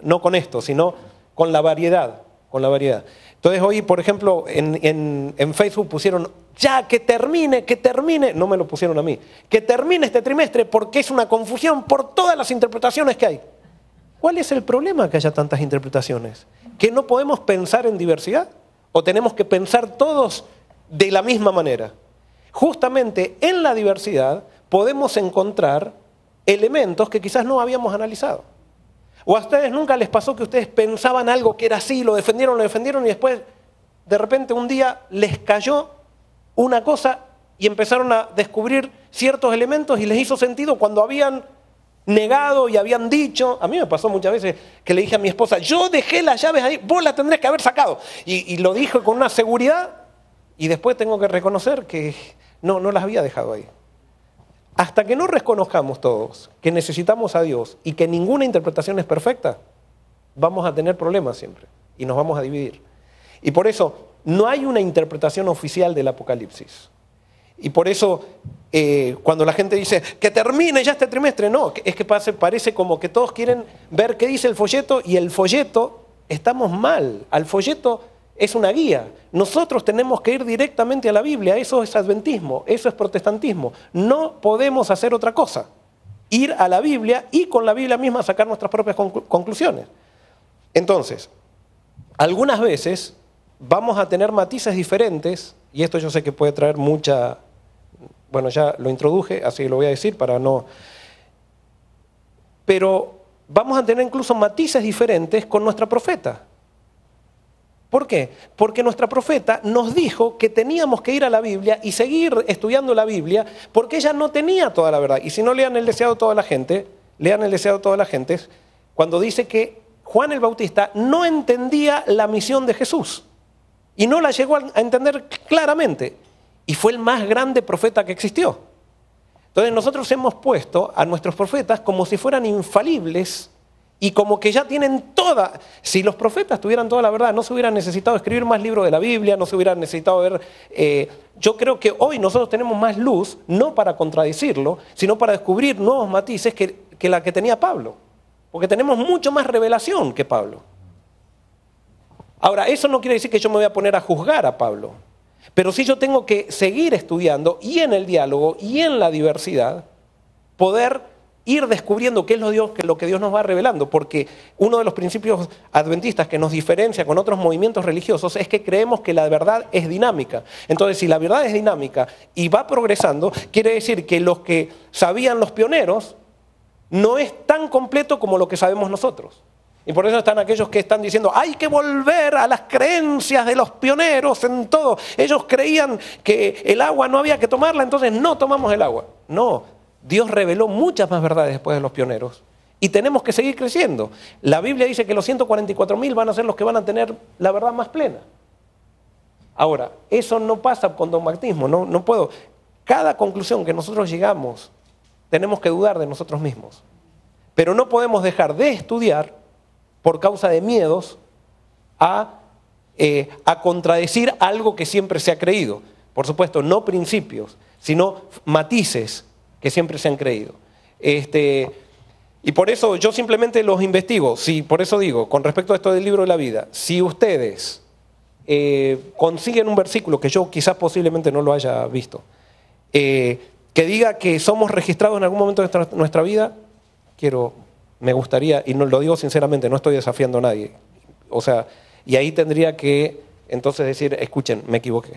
no con esto, sino con la variedad, Entonces hoy, por ejemplo, en Facebook pusieron, ya, que termine, no me lo pusieron a mí, que termine este trimestre porque es una confusión por todas las interpretaciones que hay. ¿Cuál es el problema que haya tantas interpretaciones? ¿Que no podemos pensar en diversidad? ¿O tenemos que pensar todos de la misma manera? Justamente en la diversidad podemos encontrar elementos que quizás no habíamos analizado. ¿O a ustedes nunca les pasó que ustedes pensaban algo que era así, lo defendieron y después de repente un día les cayó una cosa y empezaron a descubrir ciertos elementos y les hizo sentido cuando habían negado y habían dicho? A mí me pasó muchas veces que le dije a mi esposa, yo dejé las llaves ahí, vos las tendrés que haber sacado. Y lo dije con una seguridad y después tengo que reconocer que no las había dejado ahí. Hasta que no reconozcamos todos que necesitamos a Dios y que ninguna interpretación es perfecta, vamos a tener problemas siempre y nos vamos a dividir. Y por eso no hay una interpretación oficial del Apocalipsis. Y por eso cuando la gente dice que termine ya este trimestre, no, es que parece como que todos quieren ver qué dice el folleto, y el folleto, estamos mal. Al folleto es una guía. Nosotros tenemos que ir directamente a la Biblia. Eso es adventismo, eso es protestantismo. No podemos hacer otra cosa. Ir a la Biblia y con la Biblia misma sacar nuestras propias conclusiones. Entonces, algunas veces vamos a tener matices diferentes, y esto yo sé que puede traer mucha... Bueno, ya lo introduje, así lo voy a decir para no... Pero vamos a tener incluso matices diferentes con nuestra profeta. ¿Por qué? Porque nuestra profeta nos dijo que teníamos que ir a la Biblia y seguir estudiando la Biblia, porque ella no tenía toda la verdad. Y si no, lean el Deseado de toda la gente, cuando dice que Juan el Bautista no entendía la misión de Jesús y no la llegó a entender claramente. Y fue el más grande profeta que existió. Entonces nosotros hemos puesto a nuestros profetas como si fueran infalibles y como que ya tienen toda... Si los profetas tuvieran toda la verdad, no se hubieran necesitado escribir más libros de la Biblia, no se hubieran necesitado ver... yo creo que hoy nosotros tenemos más luz, no para contradecirlo, sino para descubrir nuevos matices que la que tenía Pablo. Porque tenemos mucho más revelación que Pablo. Ahora, eso no quiere decir que yo me voy a poner a juzgar a Pablo. Pero sí yo tengo que seguir estudiando y en el diálogo y en la diversidad poder ir descubriendo qué es lo que Dios nos va revelando. Porque uno de los principios adventistas que nos diferencia con otros movimientos religiosos es que creemos que la verdad es dinámica. Entonces, si la verdad es dinámica y va progresando, quiere decir que lo que sabían los pioneros no es tan completo como lo que sabemos nosotros. Y por eso están aquellos que están diciendo, hay que volver a las creencias de los pioneros en todo. Ellos creían que el agua no había que tomarla, entonces no tomamos el agua. No, Dios reveló muchas más verdades después de los pioneros. Y tenemos que seguir creciendo. La Biblia dice que los 144.000 van a ser los que van a tener la verdad más plena. Ahora, eso no pasa con dogmatismo, no puedo. Cada conclusión que nosotros llegamos, tenemos que dudar de nosotros mismos. Pero no podemos dejar de estudiar por causa de miedos a contradecir algo que siempre se ha creído. Por supuesto, no principios, sino matices que siempre se han creído. Y por eso yo simplemente los investigo. Por eso digo, con respecto a esto del libro de la vida, si ustedes consiguen un versículo que yo quizás posiblemente no lo haya visto, que diga que somos registrados en algún momento de nuestra vida, me gustaría, y no lo digo sinceramente, no estoy desafiando a nadie. O sea, y ahí tendría que entonces decir, escuchen, me equivoqué.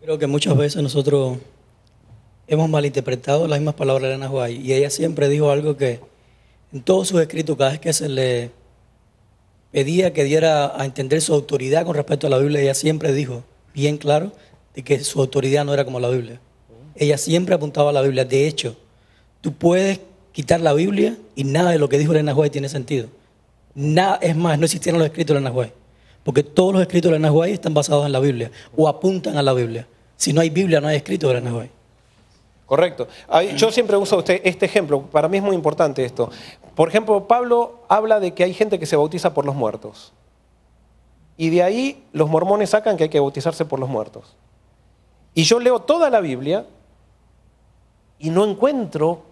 Creo que muchas veces nosotros hemos malinterpretado las mismas palabras de Elena White, y ella siempre dijo algo que en todos sus escritos, cada vez que se le pedía que diera a entender su autoridad con respecto a la Biblia, ella siempre dijo bien claro de que su autoridad no era como la Biblia. Ella siempre apuntaba a la Biblia. De hecho, tú puedes quitar la Biblia y nada de lo que dijo Elena White tiene sentido. Nada, es más, no existieron los escritos de Elena White, porque todos los escritos de Elena White están basados en la Biblia o apuntan a la Biblia. Si no hay Biblia, no hay escritos de Elena White. Correcto. Yo siempre uso este ejemplo, para mí es muy importante esto. Por ejemplo, Pablo habla de que hay gente que se bautiza por los muertos. Y de ahí los mormones sacan que hay que bautizarse por los muertos. Y yo leo toda la Biblia y no encuentro,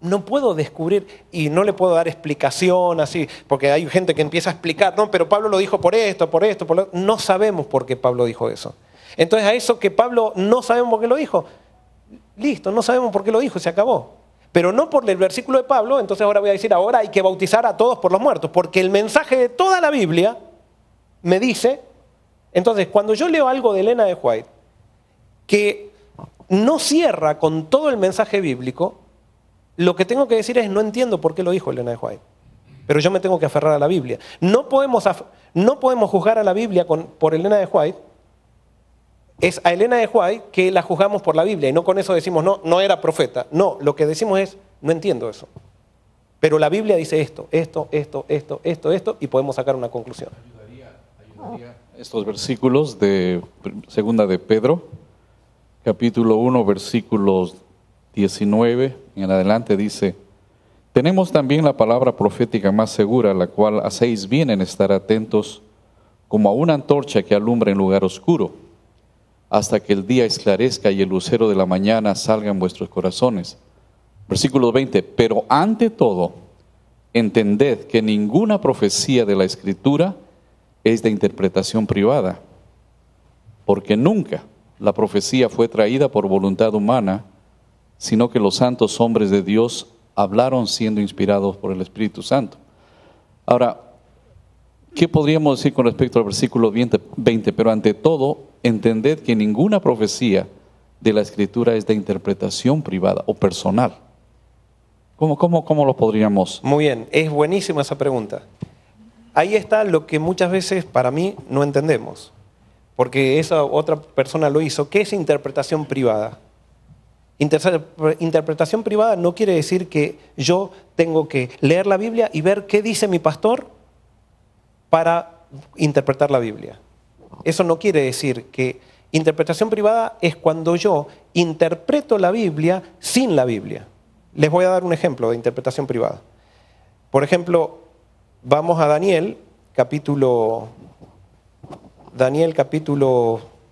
no puedo descubrir, y no le puedo dar explicación así, porque hay gente que empieza a explicar, no, pero Pablo lo dijo por esto, por esto, por lo otro. No sabemos por qué Pablo dijo eso. Entonces a eso que Pablo no sabemos por qué lo dijo, listo, no sabemos por qué lo dijo, se acabó. Pero no por el versículo de Pablo, entonces ahora voy a decir, ahora hay que bautizar a todos por los muertos, porque el mensaje de toda la Biblia me dice, entonces cuando yo leo algo de Elena de White, que no cierra con todo el mensaje bíblico, lo que tengo que decir es, no entiendo por qué lo dijo Elena de White, pero yo me tengo que aferrar a la Biblia. No podemos juzgar a la Biblia por Elena de White. Es a Elena de White que la juzgamos por la Biblia y no con eso decimos, no era profeta. No, lo que decimos es, no entiendo eso. Pero la Biblia dice esto y podemos sacar una conclusión. Ayudaría estos versículos de segunda de Pedro, capítulo 1, versículos 19 en adelante dice: tenemos también la palabra profética más segura, la cual hacéis bien en estar atentos, como a una antorcha que alumbra en lugar oscuro, hasta que el día esclarezca y el lucero de la mañana salga en vuestros corazones. Versículo 20, pero ante todo, entended que ninguna profecía de la Escritura es de interpretación privada, porque nunca la profecía fue traída por voluntad humana, sino que los santos hombres de Dios hablaron siendo inspirados por el Espíritu Santo. Ahora, ¿qué podríamos decir con respecto al versículo 20? Pero ante todo, entended que ninguna profecía de la Escritura es de interpretación privada o personal. ¿Cómo lo podríamos? Muy bien, es buenísima esa pregunta. Ahí está lo que muchas veces para mí no entendemos, porque esa otra persona lo hizo. ¿Qué es interpretación privada? Interpretación privada no quiere decir que yo tengo que leer la Biblia y ver qué dice mi pastor para interpretar la Biblia. Eso no quiere decir que interpretación privada es cuando yo interpreto la Biblia sin la Biblia. Les voy a dar un ejemplo de interpretación privada. Por ejemplo, vamos a Daniel capítulo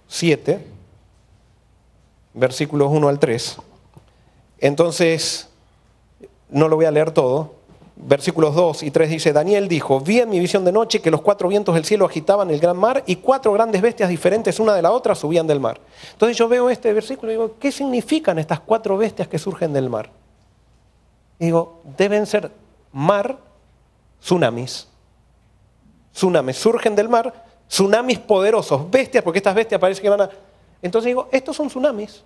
7, versículos 1 al 3. Entonces, no lo voy a leer todo. Versículos 2 y 3 dice: Daniel dijo, vi en mi visión de noche que los 4 vientos del cielo agitaban el gran mar y 4 grandes bestias diferentes una de la otra subían del mar. Entonces yo veo este versículo y digo, ¿qué significan estas 4 bestias que surgen del mar? Y digo, deben ser tsunamis. Tsunamis, surgen del mar, tsunamis poderosos, bestias, porque estas bestias parece que van a... Entonces digo, estos son tsunamis.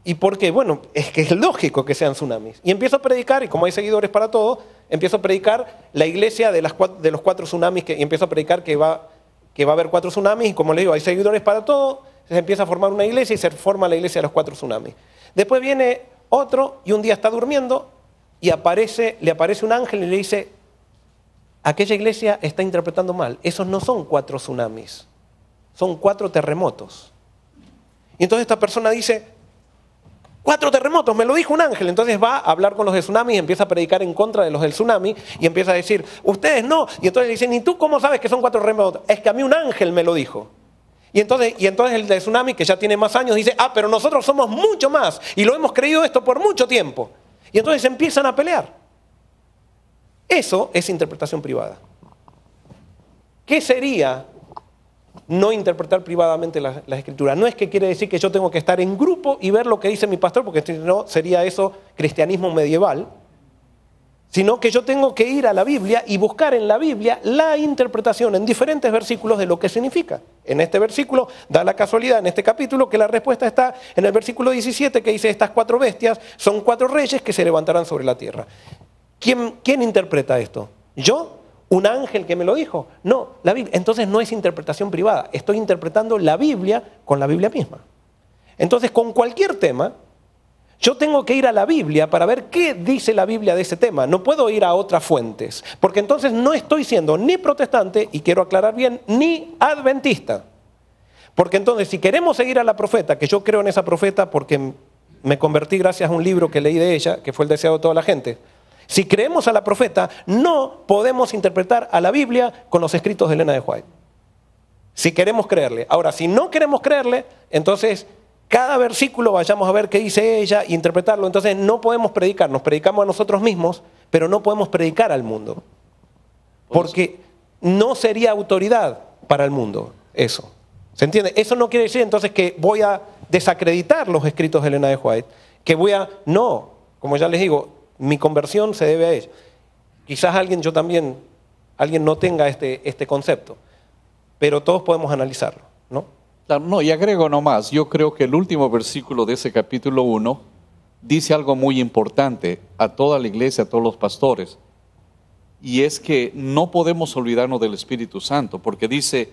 ¿Y por qué? Bueno, es que es lógico que sean tsunamis. Y empiezo a predicar, y como hay seguidores para todo, empiezo a predicar la iglesia de los 4 tsunamis, y empiezo a predicar que va a haber 4 tsunamis, y como les digo, hay seguidores para todo, se empieza a formar una iglesia y se forma la iglesia de los 4 tsunamis. Después viene otro, y un día está durmiendo, y le aparece un ángel y le dice, aquella iglesia está interpretando mal, esos no son 4 tsunamis, son 4 terremotos. Y entonces esta persona dice, 4 terremotos, me lo dijo un ángel. Entonces va a hablar con los del tsunami y empieza a predicar en contra de los del tsunami y empieza a decir, ustedes no. Y entonces le dicen, ¿y tú cómo sabes que son 4 terremotos? Es que a mí un ángel me lo dijo. Y entonces el del tsunami, que ya tiene más años, dice, pero nosotros somos mucho más y lo hemos creído esto por mucho tiempo. Y entonces empiezan a pelear. Eso es interpretación privada. ¿Qué sería no interpretar privadamente las escrituras? No es que quiere decir que yo tengo que estar en grupo y ver lo que dice mi pastor, porque si no sería eso cristianismo medieval, sino que yo tengo que ir a la Biblia y buscar en la Biblia la interpretación en diferentes versículos de lo que significa. En este versículo da la casualidad, en este capítulo, que la respuesta está en el versículo 17, que dice, estas 4 bestias son 4 reyes que se levantarán sobre la tierra. ¿Quién interpreta esto? ¿Yo? ¿Un ángel que me lo dijo? No, la Biblia. Entonces no es interpretación privada. Estoy interpretando la Biblia con la Biblia misma. Entonces, con cualquier tema, yo tengo que ir a la Biblia para ver qué dice la Biblia de ese tema. No puedo ir a otras fuentes, porque entonces no estoy siendo ni protestante, y quiero aclarar bien, ni adventista. Porque entonces, si queremos seguir a la profeta, que yo creo en esa profeta porque me convertí gracias a un libro que leí de ella, que fue El deseo de toda la gente. Si creemos a la profeta, no podemos interpretar a la Biblia con los escritos de Elena de White. Si queremos creerle. Ahora, si no queremos creerle, entonces cada versículo vayamos a ver qué dice ella e interpretarlo. Entonces no podemos predicar, nos predicamos a nosotros mismos, pero no podemos predicar al mundo. Porque no sería autoridad para el mundo eso. ¿Se entiende? Eso no quiere decir entonces que voy a desacreditar los escritos de Elena de White, que voy a... No, como ya les digo, mi conversión se debe a ella. Quizás alguien no tenga este concepto, pero todos podemos analizarlo, ¿no? Claro, no, y agrego nomás, yo creo que el último versículo de ese capítulo 1 dice algo muy importante a toda la iglesia, a todos los pastores, y es que no podemos olvidarnos del Espíritu Santo, porque dice,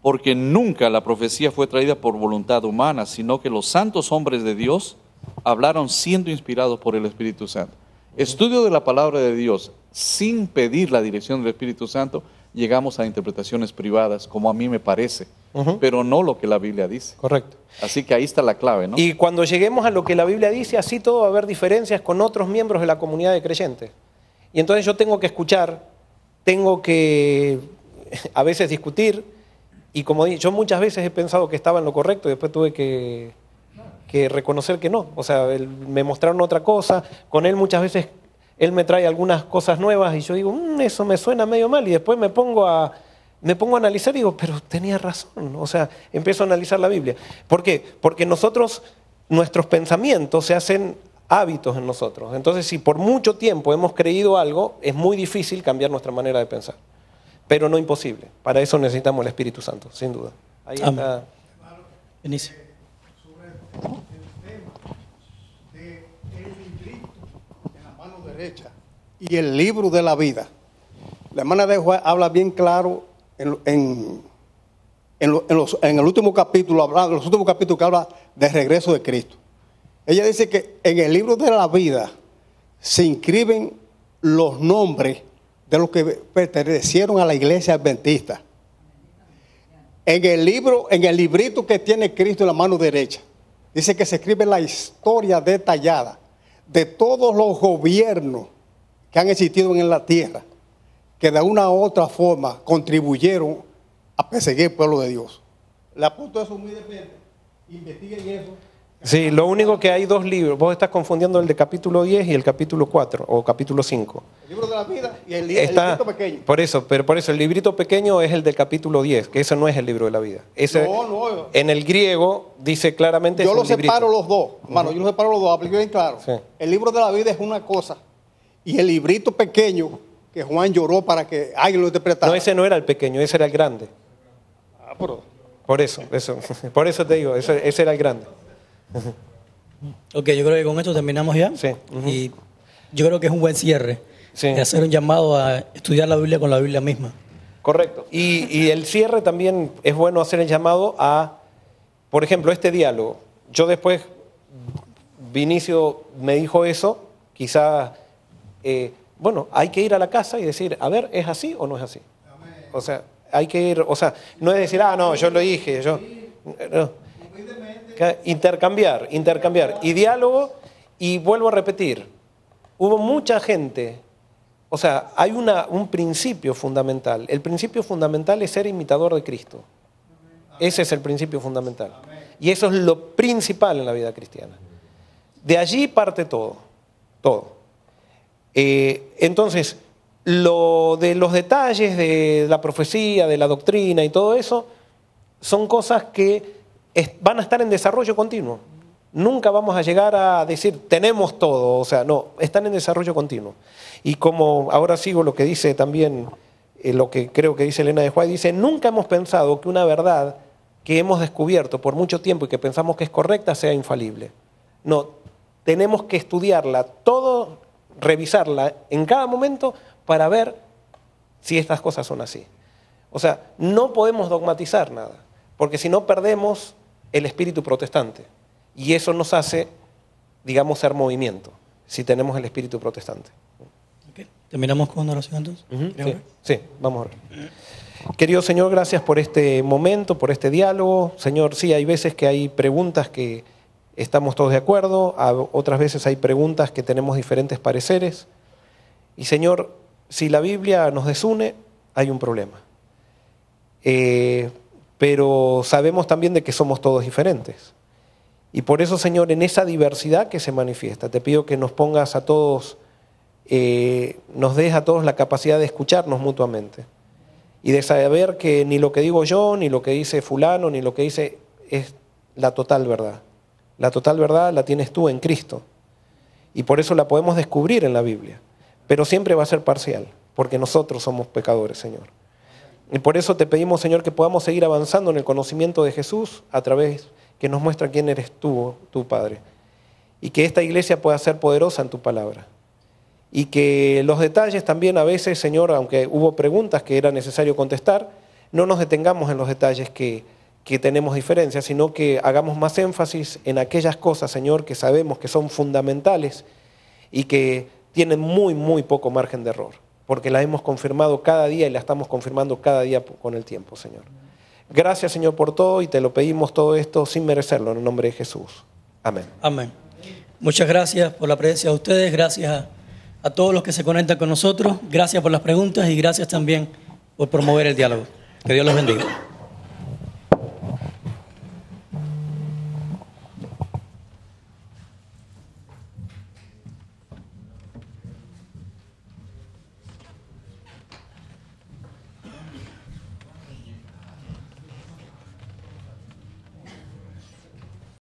porque nunca la profecía fue traída por voluntad humana, sino que los santos hombres de Dios hablaron siendo inspirados por el Espíritu Santo. Estudio de la palabra de Dios sin pedir la dirección del Espíritu Santo, llegamos a interpretaciones privadas, como a mí me parece, pero no lo que la Biblia dice. Correcto. Así que ahí está la clave, ¿no? Y cuando lleguemos a lo que la Biblia dice, así todo va a haber diferencias con otros miembros de la comunidad de creyentes. Y entonces yo tengo que escuchar, tengo que a veces discutir, y como yo muchas veces he pensado que estaba en lo correcto y después tuve que reconocer que no. O sea, me mostraron otra cosa, con él muchas veces él me trae algunas cosas nuevas y yo digo, eso me suena medio mal, y después me pongo a analizar y digo, pero tenía razón. O sea, empiezo a analizar la Biblia. ¿Por qué? Porque nuestros pensamientos se hacen hábitos en nosotros. Entonces, si por mucho tiempo hemos creído algo, es muy difícil cambiar nuestra manera de pensar. Pero no imposible. Para eso necesitamos el Espíritu Santo, sin duda. Ahí está. Inicio. Y el libro de la vida. La hermana de Juan habla bien claro en el último capítulo, los últimos capítulos que habla del regreso de Cristo. Ella dice que en el libro de la vida se inscriben los nombres de los que pertenecieron a la iglesia adventista. En el librito que tiene Cristo en la mano derecha, dice que se escribe la historia detallada de todos los gobiernos que han existido en la tierra, que de una u otra forma contribuyeron a perseguir el pueblo de Dios. Le apunto eso muy de frente. Investiguen eso. Sí, lo único que hay dos libros. Vos estás confundiendo el de capítulo 10 y el capítulo 4 o capítulo 5. El libro de la vida y el librito pequeño. Por eso el librito pequeño es el del capítulo 10, que ese no es el libro de la vida. Ese, no. En el griego dice claramente... Yo los separo los dos, hermano, yo los separo los dos, aplico bien claro. Sí. El libro de la vida es una cosa y el librito pequeño que Juan lloró para que alguien lo interpretara. No, ese no era el pequeño, ese era el grande. Por eso te digo, ese era el grande. Ok, yo creo que con esto terminamos ya. Sí. Y yo creo que es un buen cierre. Sí. De hacer un llamado a estudiar la Biblia con la Biblia misma. Correcto. Y el cierre también es bueno hacer el llamado a, por ejemplo, este diálogo. Yo después, Vinicio me dijo eso, quizás, hay que ir a la casa y decir, a ver, ¿es así o no es así? O sea, hay que ir, no es decir, no, yo lo dije, no. Intercambiar. Y diálogo, y vuelvo a repetir, hubo mucha gente, hay un principio fundamental. El principio fundamental es ser imitador de Cristo. Ese es el principio fundamental. Y eso es lo principal en la vida cristiana. De allí parte todo. Entonces, lo de los detalles de la profecía, de la doctrina y todo eso, son cosas que van a estar en desarrollo continuo. Nunca vamos a llegar a decir, tenemos todo. No, están en desarrollo continuo. Y como ahora sigo lo que dice también, lo que creo que dice Elena de White, dice, nunca hemos pensado que una verdad que hemos descubierto por mucho tiempo y que pensamos que es correcta sea infalible. No, tenemos que estudiarla todo, revisarla en cada momento para ver si estas cosas son así. O sea, no podemos dogmatizar nada, porque si no perdemos el espíritu protestante. Y eso nos hace, digamos, ser movimiento, si tenemos el espíritu protestante. Okay. ¿Terminamos con una oración entonces? Sí, vamos a orar. Querido Señor, gracias por este momento, por este diálogo. Señor, sí, hay veces que hay preguntas que estamos todos de acuerdo, otras veces hay preguntas que tenemos diferentes pareceres. Y Señor, si la Biblia nos desune, hay un problema. Pero sabemos también de que somos todos diferentes. Y por eso, Señor, en esa diversidad que se manifiesta, te pido que nos pongas a todos, nos des a todos la capacidad de escucharnos mutuamente. Y de saber que ni lo que digo yo, ni lo que dice fulano, ni lo que dice es la total verdad. La total verdad la tienes tú en Cristo. Y por eso la podemos descubrir en la Biblia. Pero siempre va a ser parcial, porque nosotros somos pecadores, Señor. Y por eso te pedimos, Señor, que podamos seguir avanzando en el conocimiento de Jesús a través que nos muestra quién eres tú, tu Padre. Y que esta iglesia pueda ser poderosa en tu palabra. Y que los detalles también a veces, Señor, aunque hubo preguntas que era necesario contestar, no nos detengamos en los detalles que tenemos diferencias, sino que hagamos más énfasis en aquellas cosas, Señor, que sabemos que son fundamentales y que tienen muy, muy poco margen de error, porque la hemos confirmado cada día y la estamos confirmando cada día con el tiempo, Señor. Gracias, Señor, por todo y te lo pedimos todo esto sin merecerlo, en el nombre de Jesús. Amén. Amén. Muchas gracias por la presencia de ustedes, gracias a todos los que se conectan con nosotros, gracias por las preguntas y gracias también por promover el diálogo. Que Dios los bendiga.